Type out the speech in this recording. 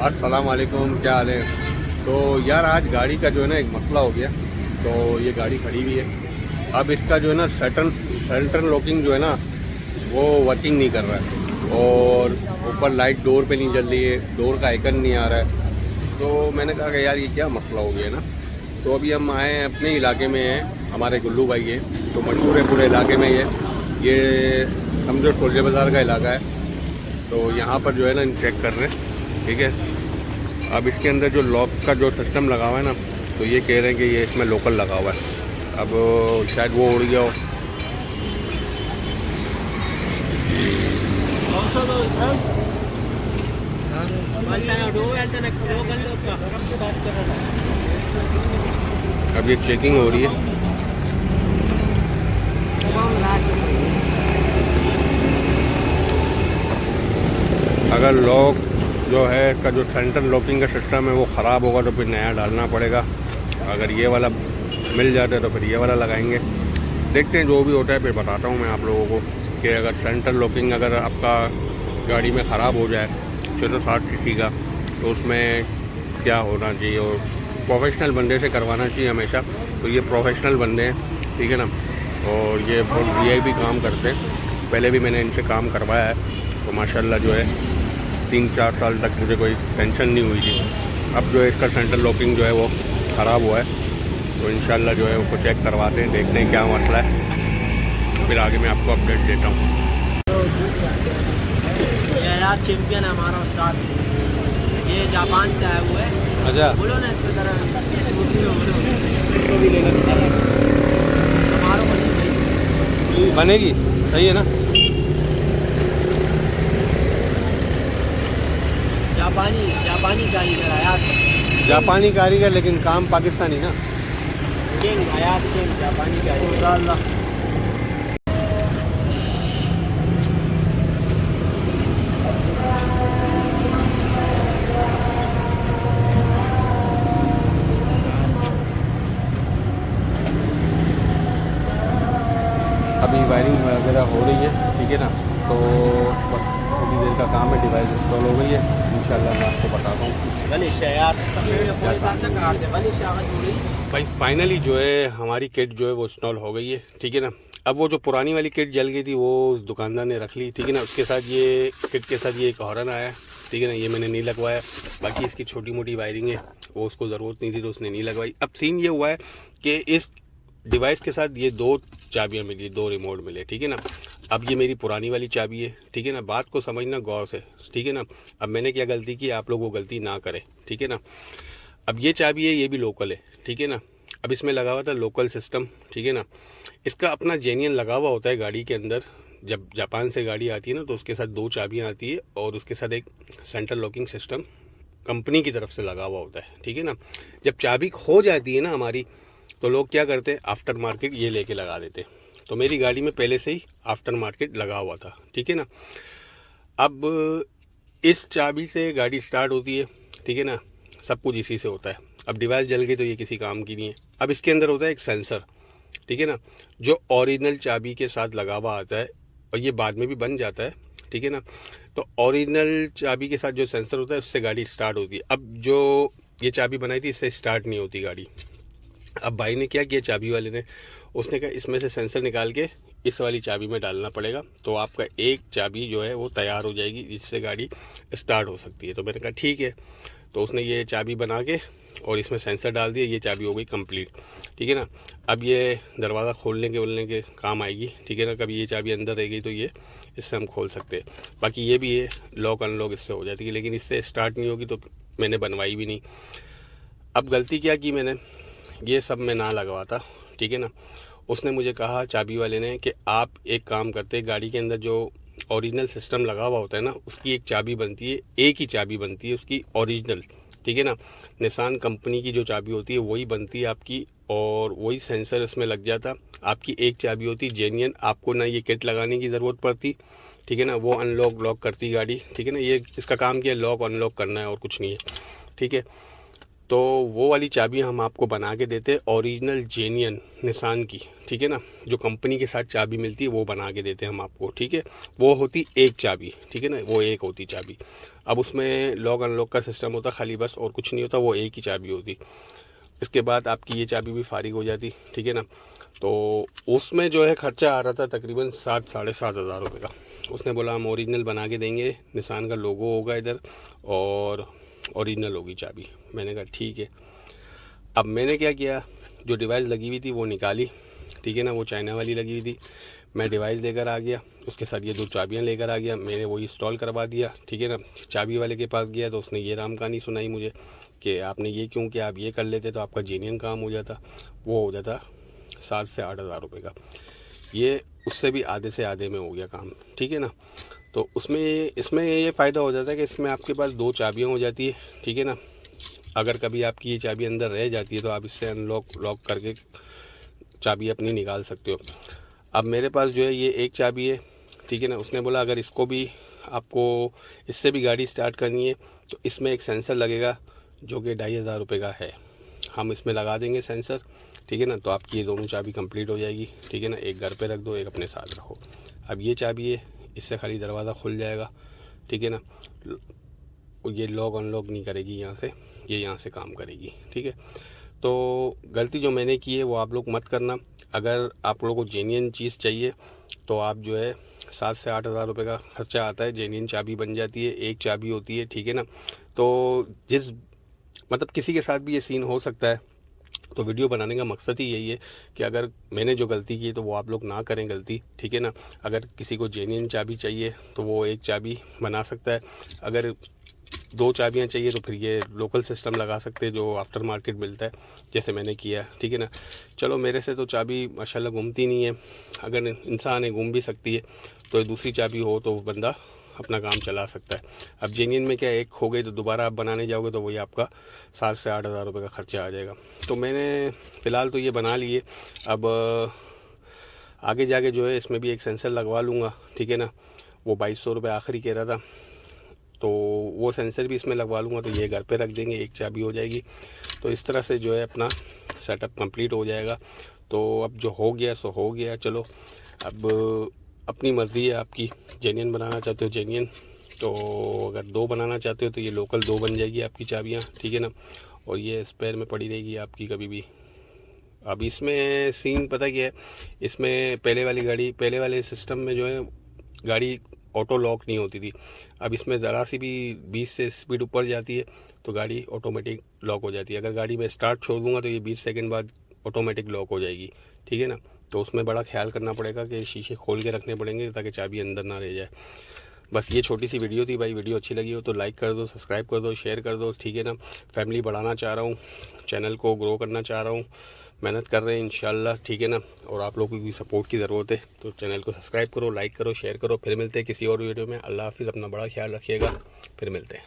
अस्सलाम वालेकुम, क्या हाल है। तो यार आज गाड़ी का जो है ना एक मसला हो गया। तो ये गाड़ी खड़ी हुई है। अब इसका जो है ना सेंटर लॉकिंग जो है ना वो वर्किंग नहीं कर रहा है, और ऊपर लाइट डोर पे नहीं जल रही है, डोर का आइकन नहीं आ रहा है। तो मैंने कहा कि यार ये क्या मसला हो गया ना। तो अभी हम आए हैं, अपने इलाके में हैं, हमारे गुल्लू भाई है, तो मशहूर है पूरे इलाके में ये समझो शोले बाज़ार का इलाका है। तो यहाँ पर जो है ना चेक कर रहे हैं, ठीक है। अब इसके अंदर जो लॉक का जो सिस्टम लगा हुआ है ना, तो ये कह रहे हैं कि ये इसमें लोकल लगा हुआ है। अब शायद वो उड़ गया हो। अब ये चेकिंग हो रही है। अगर लॉक जो है इसका जो सेंटर लॉकिंग का सिस्टम है वो ख़राब होगा तो फिर नया डालना पड़ेगा। अगर ये वाला मिल जाता है तो फिर ये वाला लगाएंगे। देखते हैं जो भी होता है, फिर बताता हूँ मैं आप लोगों को कि अगर सेंटर लॉकिंग अगर आपका गाड़ी में ख़राब हो जाए 660 सीसी का, तो उसमें क्या होना चाहिए। और प्रोफेशनल बंदे से करवाना चाहिए हमेशा। तो ये प्रोफेशनल बंदे हैं, ठीक है ना, और ये बहुत वीआईपी काम करते हैं। पहले भी मैंने इनसे काम करवाया है, तो माशाल्लाह जो है 3-4 साल तक मुझे कोई टेंशन नहीं हुई थी। अब जो है इसका सेंटर लॉकिंग जो है वो ख़राब हुआ है, तो इंशाल्लाह जो है उसको चेक करवाते हैं, देखते हैं क्या मसला है, फिर आगे मैं आपको अपडेट देता हूँ। यार चैंपियन है हमारा उस्ताद, ये जापान से आया हुआ है। अच्छा, बोलो ना इस पे जरा, इसको भी लेकर बनेगी, सही है ना। जापानी कारीगर आयात जापानी कारीगर, लेकिन काम पाकिस्तानी ना। किंग आयात किंग जापानी कारीगर। अभी वायरिंग वगैरह हो रही है, ठीक है ना। तो बस थोड़ी देर का काम है, डिवाइस इंस्टॉल हो गई है, इंशाल्लाह मैं आपको बताता हूँ। भाई फाइनली जो है हमारी किट जो है वो इंस्टॉल हो गई है, ठीक है ना। अब वो जो पुरानी वाली किट जल गई थी वो उस दुकानदार ने रख ली, ठीक है ना। उसके साथ ये किट के साथ ये एक हॉर्न आया, ठीक है ना, ये मैंने नहीं लगवाया। बाकी इसकी छोटी मोटी वायरिंग है वो उसको ज़रूरत नहीं थी तो उसने नहीं लगवाई। अब सीन ये हुआ है कि इस डिवाइस के साथ ये 2 चाबियाँ मिली, 2 रिमोट मिले, ठीक है ना। अब ये मेरी पुरानी वाली चाबी है, ठीक है ना। बात को समझना गौर से, ठीक है ना। अब मैंने क्या गलती की, आप लोग वो गलती ना करें, ठीक है ना। अब ये चाबी है, ये भी लोकल है, ठीक है ना। अब इसमें लगा हुआ था लोकल सिस्टम, ठीक है ना। इसका अपना जेन्युइन लगा हुआ होता है गाड़ी के अंदर। जब जापान से गाड़ी आती है ना, तो उसके साथ 2 चाबियाँ आती है और उसके साथ एक सेंटर लॉकिंग सिस्टम कंपनी की तरफ से लगा हुआ होता है, ठीक है ना। जब चाबी खो जाती है ना हमारी, तो लोग क्या करते हैं, आफ्टर मार्केट ये लेके लगा देते हैं। तो मेरी गाड़ी में पहले से ही आफ्टर मार्केट लगा हुआ था, ठीक है ना। अब इस चाबी से गाड़ी स्टार्ट होती है, ठीक है ना, सब कुछ इसी से होता है। अब डिवाइस जल गई तो ये किसी काम की नहीं है। अब इसके अंदर होता है एक सेंसर, ठीक है ना, जो ओरिजिनल चाबी के साथ लगा हुआ आता है, और ये बाद में भी बन जाता है, ठीक है ना। तो ओरिजिनल चाबी के साथ जो सेंसर होता है उससे गाड़ी स्टार्ट होती है। अब जो ये चाबी बनाई थी इससे स्टार्ट नहीं होती गाड़ी। अब भाई ने क्या किया, चाबी वाले ने, उसने कहा इसमें से सेंसर निकाल के इस वाली चाबी में डालना पड़ेगा, तो आपका एक चाबी जो है वो तैयार हो जाएगी, जिससे गाड़ी स्टार्ट हो सकती है। तो मैंने कहा ठीक है। तो उसने ये चाबी बना के और इसमें सेंसर डाल दिया, ये चाबी हो गई कंप्लीट, ठीक है ना। अब ये दरवाज़ा खोलने के काम आएगी, ठीक है ना। कभी ये चाबी अंदर रह गई तो ये इससे हम खोल सकते हैं। बाकी ये भी है, लॉक अनलॉक इससे हो जाती है, लेकिन इससे स्टार्ट नहीं होगी, तो मैंने बनवाई भी नहीं। अब गलती क्या की मैंने, ये सब मैं ना लगवाता, ठीक है ना। उसने मुझे कहा चाबी वाले ने कि आप एक काम करते, गाड़ी के अंदर जो ओरिजिनल सिस्टम लगा हुआ होता है ना, उसकी एक चाबी बनती है, एक ही चाबी बनती है उसकी ओरिजिनल, ठीक है ना। निसान कंपनी की जो चाबी होती है वही बनती है आपकी, और वही सेंसर इसमें लग जाता। आपकी एक चाबी होती जेन्युइन, आपको ना ये किट लगाने की ज़रूरत पड़ती, ठीक है ना। वो अनलॉक लॉक करती गाड़ी, ठीक है ना। ये इसका काम क्या है, लॉक अनलॉक करना है और कुछ नहीं है, ठीक है। तो वो वाली चाबी हम आपको बना के देते हैं ओरिजिनल जेन्युइन निसान की, ठीक है ना, जो कंपनी के साथ चाबी मिलती है वो बना के देते हैं हम आपको, ठीक है। वो होती एक चाबी, ठीक है ना, वो एक होती चाबी। अब उसमें लॉक अनलॉक का सिस्टम होता खाली, बस और कुछ नहीं होता, वो एक ही चाबी होती। इसके बाद आपकी ये चाबी भी फारिग हो जाती, ठीक है ना। तो उसमें जो है खर्चा आ रहा था तकरीबन 7-7.5 हज़ार रुपये का। उसने बोला हम ओरिजिनल बना के देंगे, निसान का लोगो होगा इधर और ओरिजिनल होगी चाबी। मैंने कहा ठीक है। अब मैंने क्या किया, जो डिवाइस लगी हुई थी वो निकाली, ठीक है ना, वो चाइना वाली लगी हुई थी। मैं डिवाइस लेकर आ गया, उसके साथ ये 2 चाबियाँ लेकर आ गया, मैंने वही इंस्टॉल करवा दिया, ठीक है ना। चाबी वाले के पास गया तो उसने ये राम कहानी सुनाई मुझे कि आपने ये क्यों किया, आप ये कर लेते तो आपका जेन्युइन काम हो जाता, वो हो जाता 7 से 8 हज़ार रुपये का। ये उससे भी आधे से आधे में हो गया काम, ठीक है ना। तो इसमें ये फ़ायदा हो जाता है कि इसमें आपके पास 2 चाबियाँ हो जाती है, ठीक है ना। अगर कभी आपकी ये चाबी अंदर रह जाती है तो आप इससे लॉक करके चाबी अपनी निकाल सकते हो। अब मेरे पास जो है ये एक चाबी है, ठीक है ना। उसने बोला अगर इसको भी आपको इससे भी गाड़ी स्टार्ट करनी है तो इसमें एक सेंसर लगेगा जो कि 2,500 रुपये का है, हम इसमें लगा देंगे सेंसर, ठीक है ना। तो आपकी ये दोनों चाबी कंप्लीट हो जाएगी, ठीक है ना। एक घर पे रख दो, एक अपने साथ रखो। अब ये चाबी है, इससे खाली दरवाज़ा खुल जाएगा, ठीक है ना। ये लॉक अनलॉक नहीं करेगी यहाँ से, ये यहाँ से काम करेगी, ठीक है। तो गलती जो मैंने की है वो आप लोग मत करना। अगर आप लोगों को जेन्युइन चीज़ चाहिए तो आप जो है 7 से 8 हज़ार रुपये का खर्चा आता है, जेन्युइन चाबी बन जाती है, एक चाबी होती है, ठीक है ना। तो मतलब किसी के साथ भी ये सीन हो सकता है। तो वीडियो बनाने का मकसद ही यही है कि अगर मैंने जो गलती की तो वो आप लोग ना करें गलती, ठीक है ना। अगर किसी को जेन्युइन चाबी चाहिए तो वो एक चाबी बना सकता है, अगर 2 चाबियाँ चाहिए तो फिर ये लोकल सिस्टम लगा सकते हैं जो आफ्टर मार्केट मिलता है, जैसे मैंने किया, ठीक है ना। चलो मेरे से तो चाबी माशाल्लाह घूमती नहीं है, अगर इंसान है घूम भी सकती है, तो दूसरी चाबी हो तो बंदा अपना काम चला सकता है। अब जेन्युइन में क्या, एक खो गई तो दोबारा आप बनाने जाओगे तो वही आपका 7 से 8 हज़ार रुपये का खर्चा आ जाएगा। तो मैंने फ़िलहाल तो ये बना लिए, अब आगे जाके जो है इसमें भी एक सेंसर लगवा लूँगा, ठीक है ना। वो 2200 रुपये आखिरी कह रहा था, तो वो सेंसर भी इसमें लगवा लूँगा, तो ये घर पे रख देंगे, एक चाबी हो जाएगी। तो इस तरह से जो है अपना सेटअप कंप्लीट हो जाएगा। तो अब जो हो गया सो हो गया, चलो अब अपनी मर्ज़ी है आपकी, जेन्युइन बनाना चाहते हो जेन्युइन, तो अगर 2 बनाना चाहते हो तो ये लोकल 2 बन जाएगी आपकी चाबियाँ, ठीक है ना। और ये स्पेयर में पड़ी रहेगी आपकी कभी भी। अब इसमें सीन पता क्या है, इसमें पहले वाले सिस्टम में जो है गाड़ी ऑटो लॉक नहीं होती थी। अब इसमें ज़रा सी भी 20 से स्पीड ऊपर जाती है तो गाड़ी ऑटोमेटिक लॉक हो जाती है। अगर गाड़ी में स्टार्ट छोड़ दूंगा तो ये 20 सेकंड बाद ऑटोमेटिक लॉक हो जाएगी, ठीक है ना। तो उसमें बड़ा ख्याल करना पड़ेगा कि शीशे खोल के रखने पड़ेंगे ताकि चाबी अंदर ना रह जाए। बस ये छोटी सी वीडियो थी भाई, वीडियो अच्छी लगी हो तो लाइक कर दो, सब्सक्राइब कर दो, शेयर कर दो, ठीक है ना। फैमिली बढ़ाना चाह रहा हूँ, चैनल को ग्रो करना चाह रहा हूँ, मेहनत कर रहे हैं इंशाल्लाह, ठीक है ना। और आप लोगों की सपोर्ट की ज़रूरत है, तो चैनल को सब्सक्राइब करो, लाइक करो, शेयर करो। फिर मिलते हैं किसी और वीडियो में। अल्लाह हाफिज़, अपना बड़ा ख्याल रखिएगा, फिर मिलते हैं।